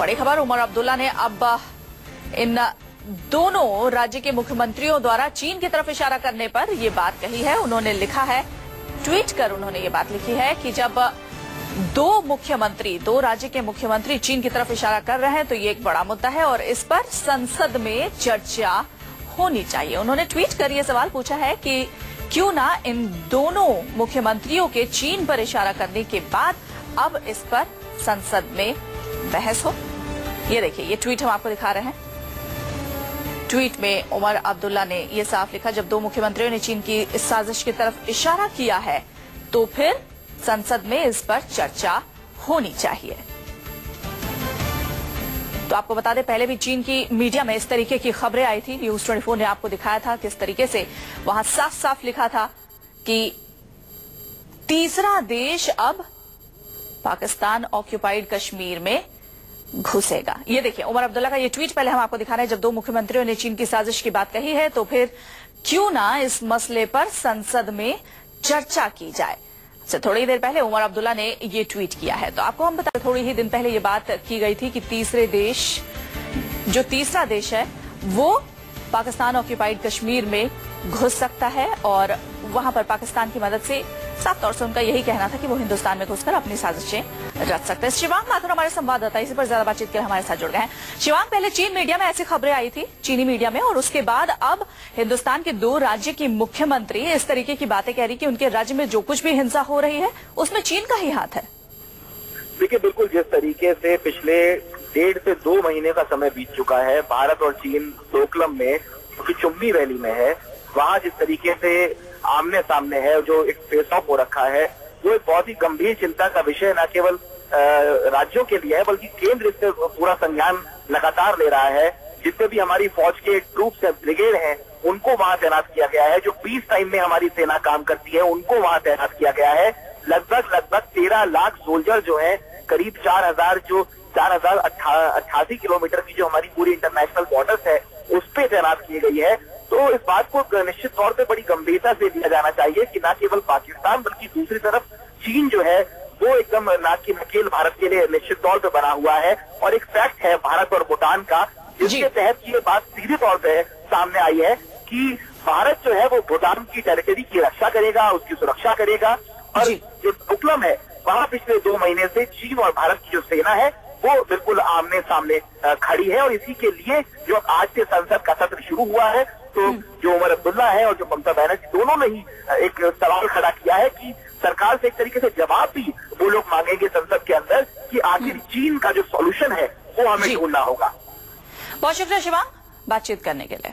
बड़ी खबर, उमर अब्दुल्ला ने अब इन दोनों राज्य के मुख्यमंत्रियों द्वारा चीन की तरफ इशारा करने पर यह बात कही है। उन्होंने लिखा है, ट्वीट कर उन्होंने ये बात लिखी है कि जब दो राज्य के मुख्यमंत्री चीन की तरफ इशारा कर रहे हैं तो ये एक बड़ा मुद्दा है और इस पर संसद में चर्चा होनी चाहिए। उन्होंने ट्वीट कर ये सवाल पूछा है कि क्यों ना इन दोनों मुख्यमंत्रियों के चीन पर इशारा करने के बाद अब इस पर संसद में बहस हो। ये देखिए, ये ट्वीट हम आपको दिखा रहे हैं। ट्वीट में उमर अब्दुल्ला ने यह साफ लिखा, जब दो मुख्यमंत्रियों ने चीन की इस साजिश की तरफ इशारा किया है तो फिर संसद में इस पर चर्चा होनी चाहिए। तो आपको बता दें, पहले भी चीन की मीडिया में इस तरीके की खबरें आई थी। न्यूज 24 ने आपको दिखाया था किस तरीके से वहां साफ साफ लिखा था कि तीसरा देश अब पाकिस्तान ऑक्यूपाइड कश्मीर में घुसेगा। ये देखिए, उमर अब्दुल्ला का ये ट्वीट पहले हम आपको दिखा रहे हैं। जब दो मुख्यमंत्रियों ने चीन की साजिश की बात कही है तो फिर क्यों ना इस मसले पर संसद में चर्चा की जाए। थोड़ी देर पहले उमर अब्दुल्ला ने ये ट्वीट किया है। तो आपको हम बता, थोड़ी ही दिन पहले ये बात की गई थी कि तीसरा देश है वो पाकिस्तान ऑक्यूपाइड कश्मीर में घुस सकता है और वहां पर पाकिस्तान की मदद से साफ तौर से उनका यही कहना था कि वो हिंदुस्तान में घुसकर अपनी साजिशें रच सकते हैं। शिवांग माथुर हमारे संवाददाता इसी पर ज्यादा बातचीत के लिए हमारे साथ जुड़ गए हैं। शिवांग, पहले चीन मीडिया में ऐसी खबरें आई थी, चीनी मीडिया में, और उसके बाद अब हिंदुस्तान के दो राज्य की मुख्यमंत्री इस तरीके की बातें कह रही कि उनके राज्य में जो कुछ भी हिंसा हो रही है उसमें चीन का ही हाथ है। देखिए, बिल्कुल जिस तरीके से पिछले 1.5 से 2 महीने का समय बीत चुका है, भारत और चीन डोकलम में चुम्बी वैली में है, वहां जिस तरीके से आमने सामने है, जो एक फेस ऑफ हो रखा है, वो एक बहुत ही गंभीर चिंता का विषय न केवल राज्यों के लिए है बल्कि केंद्र इससे पूरा संज्ञान लगातार ले रहा है। जितने भी हमारी फौज के ट्रूप्स ब्रिगेड हैं उनको वहां तैनात किया गया है। जो पीस टाइम में हमारी सेना काम करती है उनको वहां तैनात किया गया है। लगभग 13 लाख सोल्जर जो है, करीब 4,088 किलोमीटर की जो हमारी पूरी इंटरनेशनल बॉर्डर्स है उस पर तैनात की गई है। तो इस बात को निश्चित तौर पे बड़ी गंभीरता से लिया जाना चाहिए कि न केवल पाकिस्तान बल्कि दूसरी तरफ चीन जो है वो एकदम नाक की नकेल भारत के लिए निश्चित तौर पे बना हुआ है। और एक फैक्ट है भारत और भूटान का, जिसके तहत ये बात सीधे तौर पे सामने आई है कि भारत जो है वो भूटान की टेरिटरी की रक्षा करेगा, उसकी सुरक्षा करेगा। और जो डोकलम है वहां पिछले 2 महीने से चीन और भारत की जो सेना है वो बिल्कुल आमने सामने खड़ी है। और इसी के लिए जो आज से संसद का सत्र शुरू हुआ है, तो जो उमर अब्दुल्ला है और जो ममता बनर्जी, दोनों ने ही एक सवाल खड़ा किया है कि सरकार से एक तरीके से जवाब भी वो लोग मांगेंगे संसद के अंदर कि आखिर चीन का जो सॉल्यूशन है वो हमें ढूंढना होगा। बहुत शुक्रिया शिवांग बातचीत करने के लिए।